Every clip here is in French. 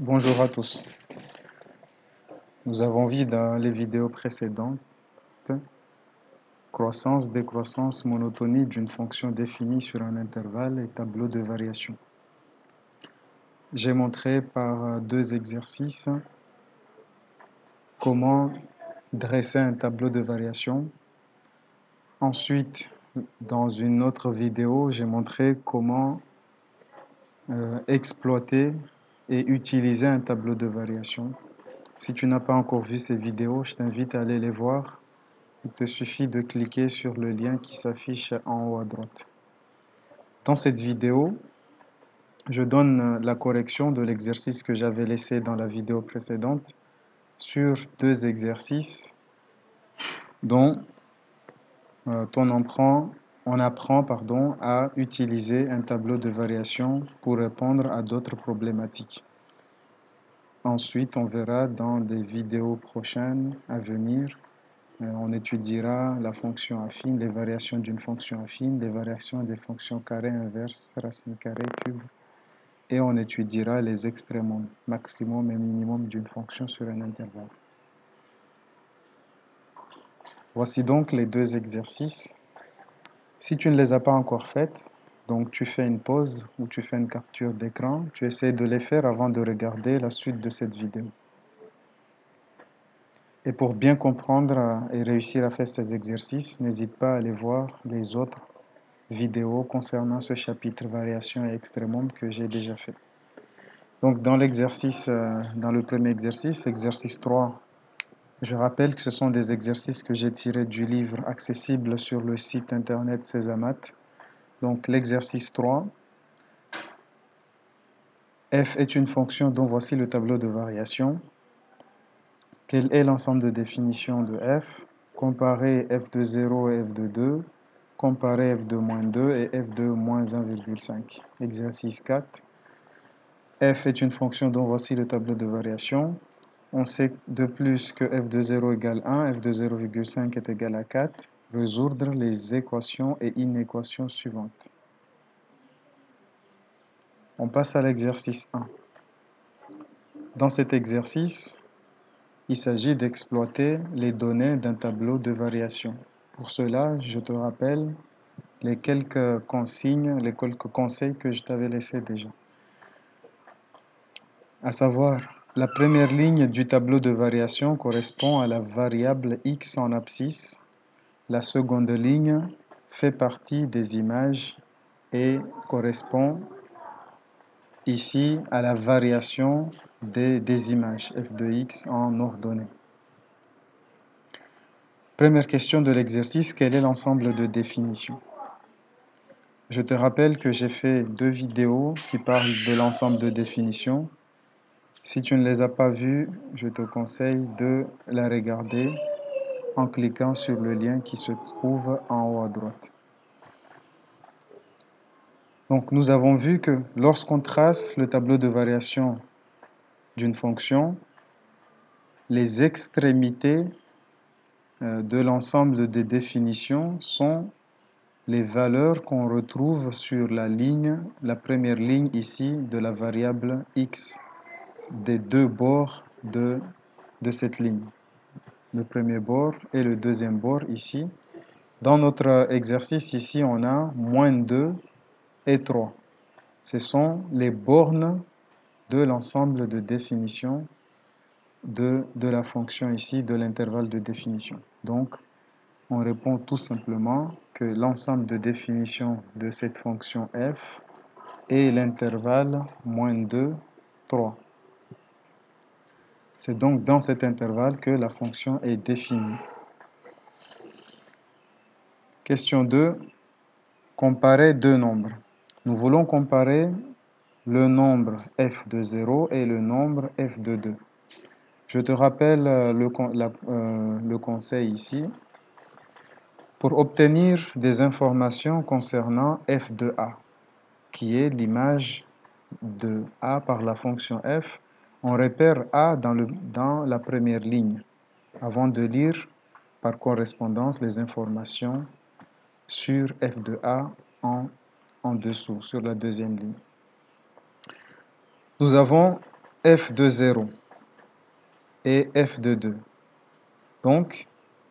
Bonjour à tous. Nous avons vu dans les vidéos précédentes croissance, décroissance, monotonie d'une fonction définie sur un intervalle et tableau de variation. J'ai montré par deux exercices comment dresser un tableau de variation. Ensuite, dans une autre vidéo, j'ai montré comment exploiter et utiliser un tableau de variation. Si tu n'as pas encore vu ces vidéos, je t'invite à aller les voir. Il te suffit de cliquer sur le lien qui s'affiche en haut à droite. Dans cette vidéo, je donne la correction de l'exercice que j'avais laissé dans la vidéo précédente sur deux exercices dont on apprend à utiliser un tableau de variation pour répondre à d'autres problématiques. Ensuite, on verra dans des vidéos prochaines à venir. On étudiera la fonction affine, les variations d'une fonction affine, les variations des fonctions carré, inverse, racine carrée, cube. Et on étudiera les extrémums, maximum et minimum d'une fonction sur un intervalle. Voici donc les deux exercices. Si tu ne les as pas encore faits, donc tu fais une pause ou tu fais une capture d'écran, tu essaies de les faire avant de regarder la suite de cette vidéo. Et pour bien comprendre et réussir à faire ces exercices, n'hésite pas à aller voir les autres vidéos concernant ce chapitre variation et extrémum que j'ai déjà fait. Donc dans le premier exercice, exercice 3, je rappelle que ce sont des exercices que j'ai tirés du livre accessible sur le site internet Césamat. Donc l'exercice 3, f est une fonction dont voici le tableau de variation. Quel est l'ensemble de définition de f? Comparer f de 0 et f de 2. Comparer f de moins 2 et f de moins 1,5. Exercice 4. F est une fonction dont voici le tableau de variation. On sait de plus que f de 0 égale 1, f de 0,5 est égal à 4. Résoudre les équations et inéquations suivantes. On passe à l'exercice 1. Dans cet exercice, il s'agit d'exploiter les données d'un tableau de variation. Pour cela, je te rappelle les quelques consignes, les quelques conseils que je t'avais laissés déjà. À savoir, la première ligne du tableau de variation correspond à la variable x en abscisse. La seconde ligne fait partie des images et correspond ici à la variation des images f de x en ordonnée. Première question de l'exercice, quel est l'ensemble de définitions? Je te rappelle que j'ai fait deux vidéos qui parlent de l'ensemble de définitions. Si tu ne les as pas vues, je te conseille de la regarder en cliquant sur le lien qui se trouve en haut à droite. Donc nous avons vu que lorsqu'on trace le tableau de variation d'une fonction, les extrémités de l'ensemble des définitions sont les valeurs qu'on retrouve sur la première ligne ici de la variable x, des deux bords de cette ligne. Le premier bord et le deuxième bord ici. Dans notre exercice ici, on a moins 2 et 3. Ce sont les bornes de l'ensemble de définition de la fonction ici, de l'intervalle de définition. Donc, on répond tout simplement que l'ensemble de définition de cette fonction f est l'intervalle moins 2, 3. C'est donc dans cet intervalle que la fonction est définie. Question 2. Comparer deux nombres. Nous voulons comparer le nombre f de 0 et le nombre f de 2. Je te rappelle le conseil ici. Pour obtenir des informations concernant f de a, qui est l'image de a par la fonction f, on repère a dans la première ligne, avant de lire par correspondance les informations sur f de a en dessous, sur la deuxième ligne. Nous avons f de 0 et f de 2. Donc,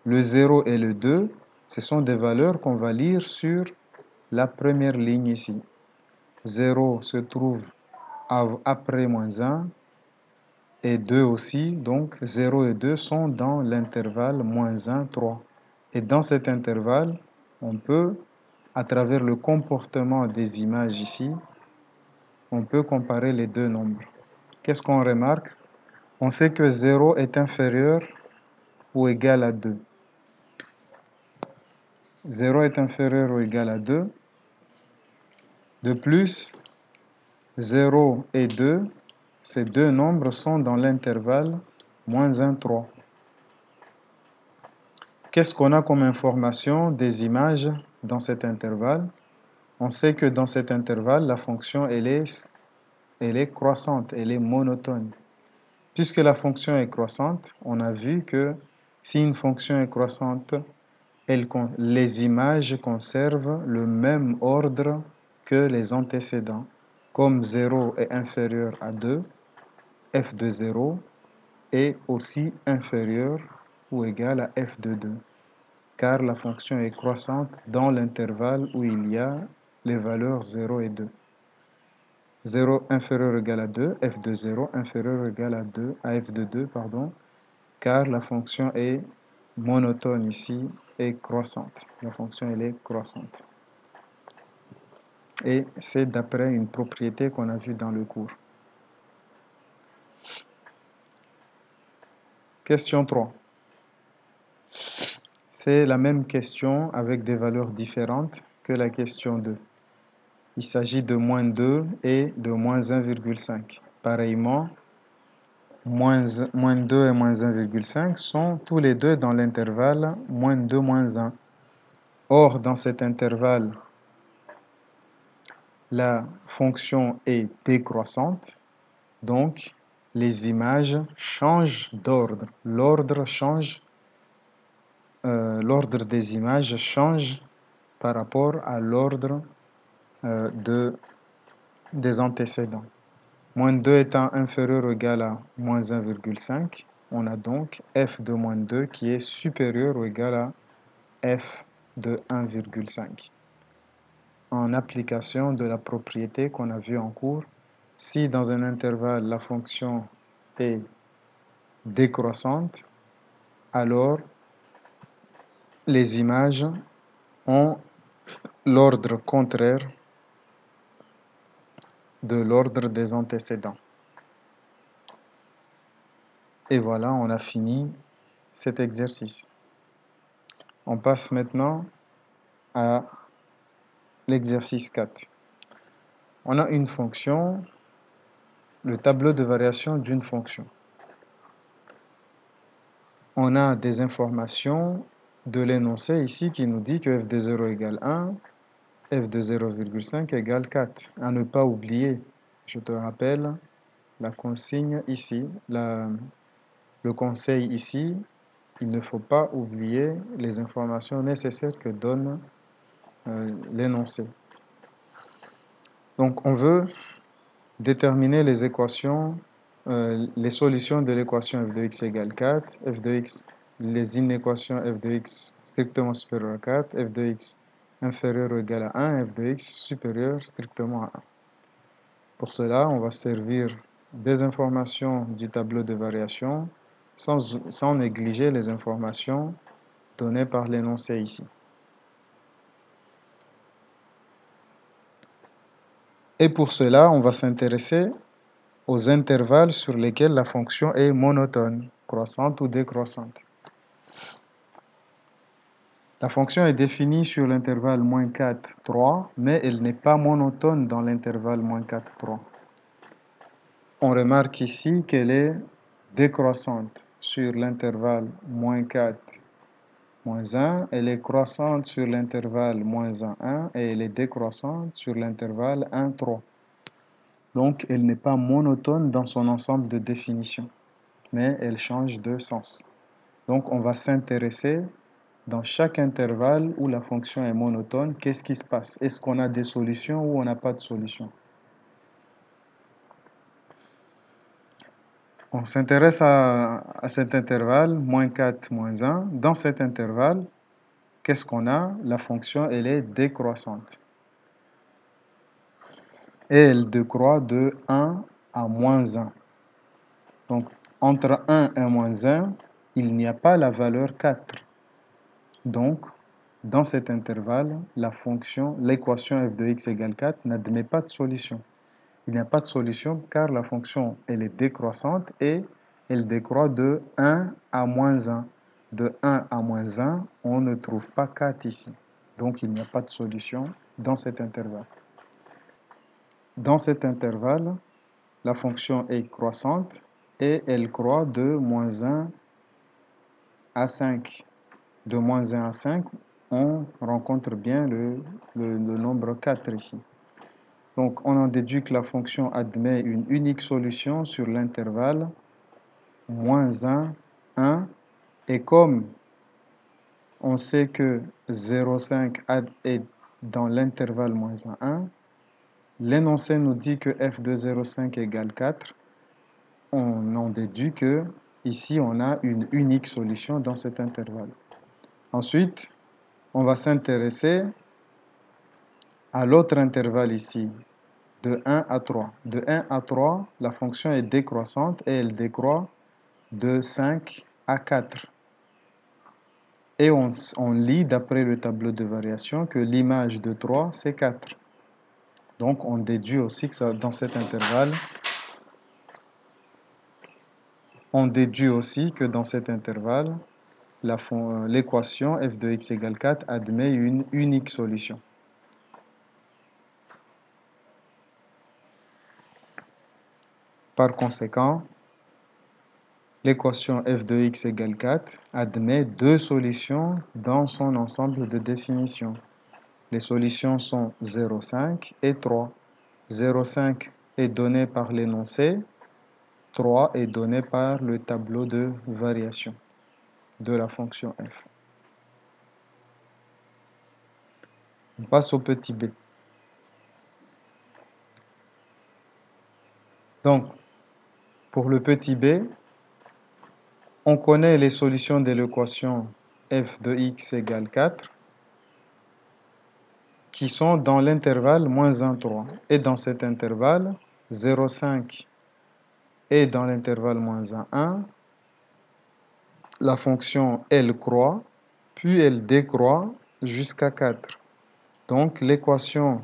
le 0 et le 2, ce sont des valeurs qu'on va lire sur la première ligne ici. 0 se trouve après moins 1 et 2 aussi. Donc, 0 et 2 sont dans l'intervalle moins 1, 3. Et dans cet intervalle, on peut, à travers le comportement des images ici, on peut comparer les deux nombres. Qu'est-ce qu'on remarque? On sait que 0 est inférieur ou égal à 2. 0 est inférieur ou égal à 2. De plus, 0 et 2, ces deux nombres sont dans l'intervalle moins 1, 3. Qu'est-ce qu'on a comme information des images dans cet intervalle? On sait que dans cet intervalle, la fonction elle est croissante, elle est monotone. Puisque la fonction est croissante, on a vu que si une fonction est croissante, les images conservent le même ordre que les antécédents. Comme 0 est inférieur à 2, f de 0 est aussi inférieur ou égal à f de 2, car la fonction est croissante dans l'intervalle où il y a les valeurs 0 et 2. 0 inférieur ou égal à 2, f de 0 inférieur ou égal à f de 2, pardon, car la fonction est monotone ici et croissante. La fonction elle est croissante. Et c'est d'après une propriété qu'on a vue dans le cours. Question 3. C'est la même question avec des valeurs différentes que la question 2. Il s'agit de moins 2 et de moins 1,5. Pareillement, moins 2 et moins 1,5 sont tous les deux dans l'intervalle moins 2, moins 1. Or, dans cet intervalle, la fonction est décroissante, donc les images changent d'ordre. L'ordre des images change par rapport à l'ordre des antécédents. Moins 2 étant inférieur ou égal à moins 1,5, on a donc f de moins 2 qui est supérieur ou égal à f de 1,5. En application de la propriété qu'on a vue en cours, si dans un intervalle la fonction est décroissante, alors les images ont l'ordre contraire de l'ordre des antécédents. Et voilà, on a fini cet exercice. On passe maintenant à l'exercice 4. On a une fonction, le tableau de variation d'une fonction. On a des informations de l'énoncé ici qui nous dit que f de 0 égale 1, f de 0,5 égale 4. À ne pas oublier, je te rappelle, la consigne ici, le conseil ici, il ne faut pas oublier les informations nécessaires que donne l'énoncé. Donc on veut déterminer les équations, les solutions de l'équation f de x égale 4, f de x, les inéquations f de x strictement supérieur à 4, f de x inférieur ou égal à 1, f de x supérieur strictement à 1. Pour cela, on va servir des informations du tableau de variation sans négliger les informations données par l'énoncé ici. Et pour cela, on va s'intéresser aux intervalles sur lesquels la fonction est monotone, croissante ou décroissante. La fonction est définie sur l'intervalle moins 4, 3, mais elle n'est pas monotone dans l'intervalle moins 4, 3. On remarque ici qu'elle est décroissante sur l'intervalle moins 4, moins 1, elle est croissante sur l'intervalle moins 1, 1, et elle est décroissante sur l'intervalle 1, 3. Donc, elle n'est pas monotone dans son ensemble de définitions, mais elle change de sens. Donc, on va s'intéresser dans chaque intervalle où la fonction est monotone, qu'est-ce qui se passe? Est-ce qu'on a des solutions ou on n'a pas de solution? On s'intéresse à cet intervalle, moins 4, moins 1. Dans cet intervalle, qu'est-ce qu'on a? La fonction, elle est décroissante. Et elle décroît de 1 à moins 1. Donc, entre 1 et moins 1, il n'y a pas la valeur 4. Donc, dans cet intervalle, l'équation f de x égale 4 n'admet pas de solution. Il n'y a pas de solution car la fonction, elle est décroissante et elle décroît de 1 à moins 1. De 1 à moins 1, on ne trouve pas 4 ici. Donc, il n'y a pas de solution dans cet intervalle. Dans cet intervalle, la fonction est croissante et elle croît de moins 1 à 5. De moins 1 à 5, on rencontre bien le nombre 4 ici. Donc, on en déduit que la fonction admet une unique solution sur l'intervalle moins 1, 1. Et comme on sait que 0,5 est dans l'intervalle moins 1, 1, l'énoncé nous dit que f de 0,5 égale 4. On en déduit que ici, on a une unique solution dans cet intervalle. Ensuite, on va s'intéresser à l'autre intervalle ici, de 1 à 3. De 1 à 3, la fonction est décroissante et elle décroît de 5 à 4. Et on lit d'après le tableau de variation que l'image de 3, c'est 4. Donc on déduit aussi que dans cet intervalle, l'équation f de x égale 4 admet une unique solution. Par conséquent, l'équation f de x égale 4 admet deux solutions dans son ensemble de définition. Les solutions sont 0,5 et 3. 0,5 est donné par l'énoncé, 3 est donné par le tableau de variation de la fonction f. On passe au petit b. Donc, pour le petit b, on connaît les solutions de l'équation f de x égale 4 qui sont dans l'intervalle moins 1, 3. Et dans cet intervalle, 0,5 est dans l'intervalle moins 1, 1. La fonction, elle croît, puis elle décroît jusqu'à 4. Donc, l'équation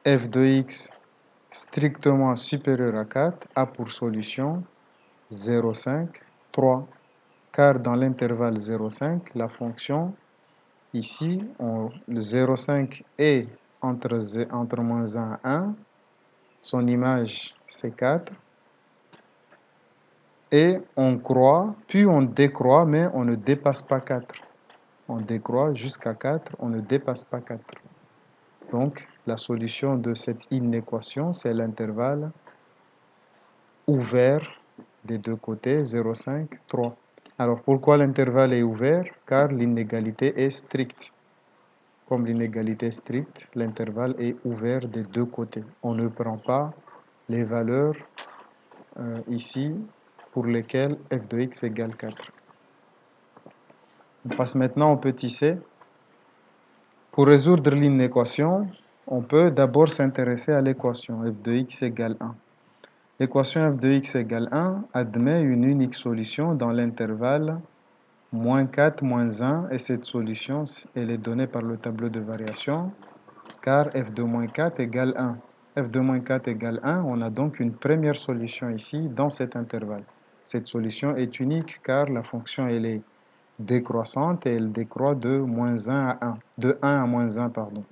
f de x strictement supérieure à 4 a pour solution 0,5, 3. Car dans l'intervalle 0,5, la fonction, ici, le 0,5 est entre moins 1 et 1. Son image, c'est 4. Et on croît, puis on décroît, mais on ne dépasse pas 4. On décroît jusqu'à 4, on ne dépasse pas 4. Donc, la solution de cette inéquation, c'est l'intervalle ouvert des deux côtés, 0,5, 3. Alors, pourquoi l'intervalle est ouvert? Car l'inégalité est stricte. Comme l'inégalité est stricte, l'intervalle est ouvert des deux côtés. On ne prend pas les valeurs ici pour lesquelles f de x égale 4. On passe maintenant au petit c. Pour résoudre l'inéquation, on peut d'abord s'intéresser à l'équation f de x égale 1. L'équation f de x égale 1 admet une unique solution dans l'intervalle moins 4, moins 1, et cette solution, elle est donnée par le tableau de variation, car f de moins 4 égale 1. f de moins 4 égale 1, on a donc une première solution ici dans cet intervalle. Cette solution est unique car la fonction, elle est décroissante et elle décroît de moins 1 à 1, de 1 à moins 1, pardon.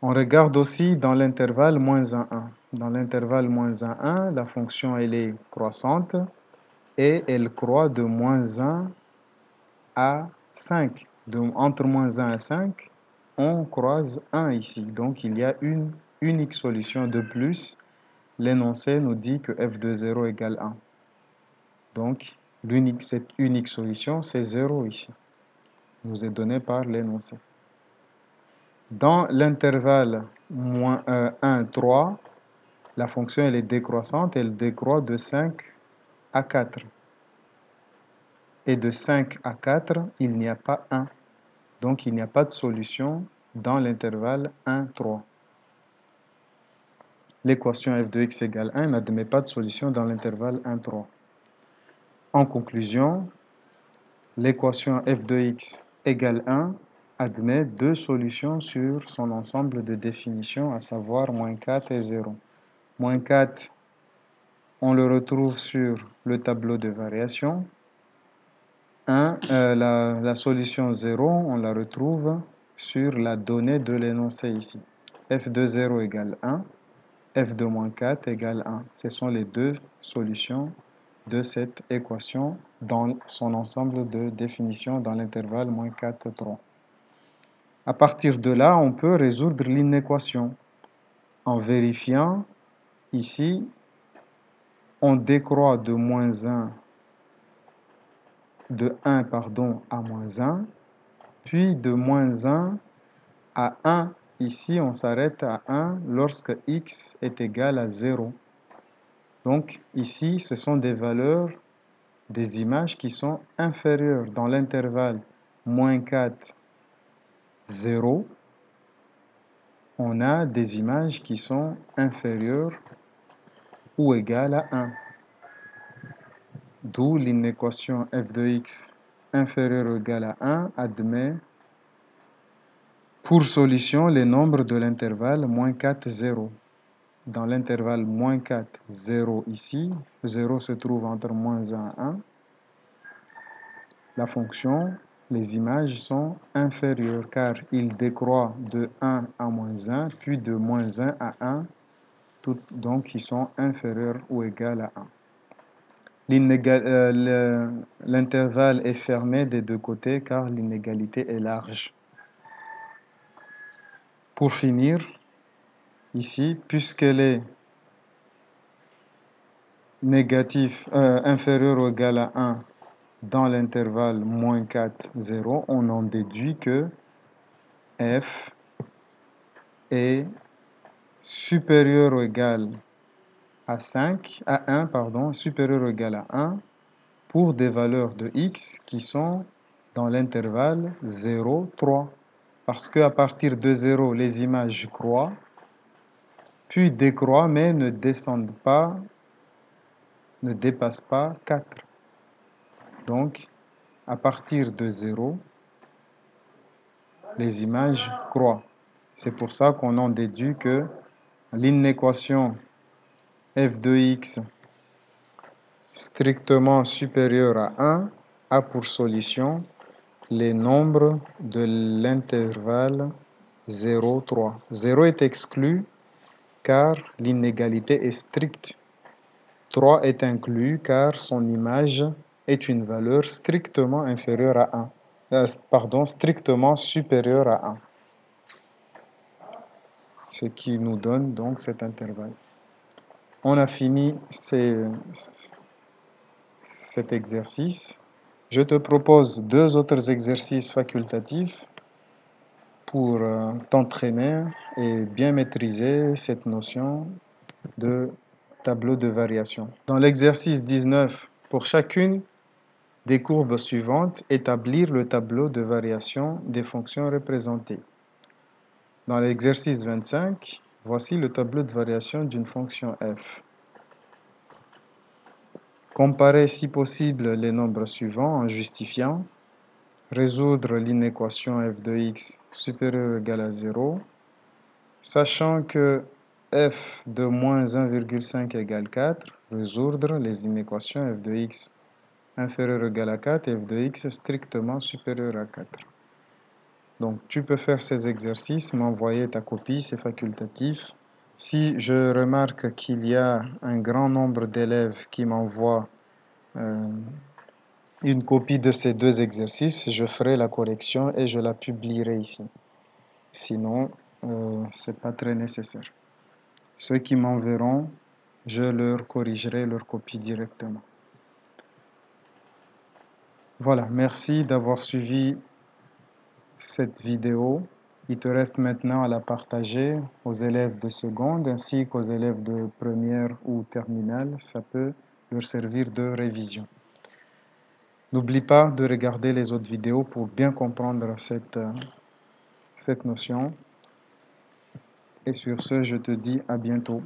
On regarde aussi dans l'intervalle moins 1, 1. Dans l'intervalle moins 1, 1, la fonction, elle est croissante et elle croît de moins 1 à 5. Donc, entre moins 1 et 5, on croise 1 ici. Donc, il y a une unique solution de plus. L'énoncé nous dit que f de 0 égale 1. Donc, cette unique solution, c'est 0 ici. Nous est donné par l'énoncé. Dans l'intervalle moins 1, 3, La fonction elle est décroissante, elle décroît de 5 à 4. Et de 5 à 4, il n'y a pas 1. Donc il n'y a pas de solution dans l'intervalle 1, 3. L'équation f de x égale 1 n'admet pas de solution dans l'intervalle 1, 3. En conclusion, l'équation f de x égale 1 admet deux solutions sur son ensemble de définitions, à savoir moins 4 et 0. Moins 4, on le retrouve sur le tableau de variation. La solution 0, on la retrouve sur la donnée de l'énoncé ici. f de 0 égale 1, f de moins 4 égale 1. Ce sont les deux solutions de cette équation dans son ensemble de définitions dans l'intervalle moins 4, 3. À partir de là, on peut résoudre l'inéquation en vérifiant ici, on décroît de moins 1 de 1 à moins 1, puis de moins 1 à 1. Ici, on s'arrête à 1 lorsque x est égal à 0. Donc ici, ce sont des valeurs, des images qui sont inférieures dans l'intervalle moins 4, 0. On a des images qui sont inférieures ou égales à 1. D'où l'inéquation f de x inférieure ou égale à 1 admet pour solution les nombres de l'intervalle moins 4, 0. Dans l'intervalle moins 4, 0 ici, 0 se trouve entre moins 1 et 1. La fonction, les images sont inférieures car il décroît de 1 à moins 1, puis de moins 1 à 1, donc ils sont inférieurs ou égales à 1. L'intervalle est fermé des deux côtés car l'inégalité est large. Pour finir, ici, puisqu'elle est inférieure ou égale à 1 dans l'intervalle moins 4, 0, on en déduit que f est supérieur ou égal à 1, supérieur ou égal à 1 pour des valeurs de x qui sont dans l'intervalle 0, 3. Parce qu'à partir de 0, les images croient, puis décroît, mais ne descendent pas, ne dépassent pas 4. Donc, à partir de 0, les images croient. C'est pour ça qu'on en déduit que l'inéquation f de x strictement supérieur à 1 a pour solution les nombres de l'intervalle 0, 3. 0 est exclu car l'inégalité est stricte. 3 est inclus car son image est une valeur strictement inférieure à 1. Strictement supérieure à 1. Ce qui nous donne donc cet intervalle. On a fini cet exercice. Je te propose deux autres exercices facultatifs pour t'entraîner et bien maîtriser cette notion de tableau de variation. Dans l'exercice 19, pour chacune des courbes suivantes, établir le tableau de variation des fonctions représentées. Dans l'exercice 25, voici le tableau de variation d'une fonction f. Comparer si possible les nombres suivants en justifiant. Résoudre l'inéquation f de x supérieure ou égale à 0, sachant que f de moins 1,5 égale 4, résoudre les inéquations f de x inférieure ou égale à 4 et f de x strictement supérieur à 4. Donc tu peux faire ces exercices, m'envoyer ta copie, c'est facultatif. Si je remarque qu'il y a un grand nombre d'élèves qui m'envoient une copie de ces deux exercices, je ferai la correction et je la publierai ici. Sinon, ce n'est pas très nécessaire. Ceux qui m'enverront, je leur corrigerai leur copie directement. Voilà, merci d'avoir suivi cette vidéo. Il te reste maintenant à la partager aux élèves de seconde ainsi qu'aux élèves de première ou terminale. Ça peut leur servir de révision. N'oublie pas de regarder les autres vidéos pour bien comprendre cette notion. Et sur ce, je te dis à bientôt.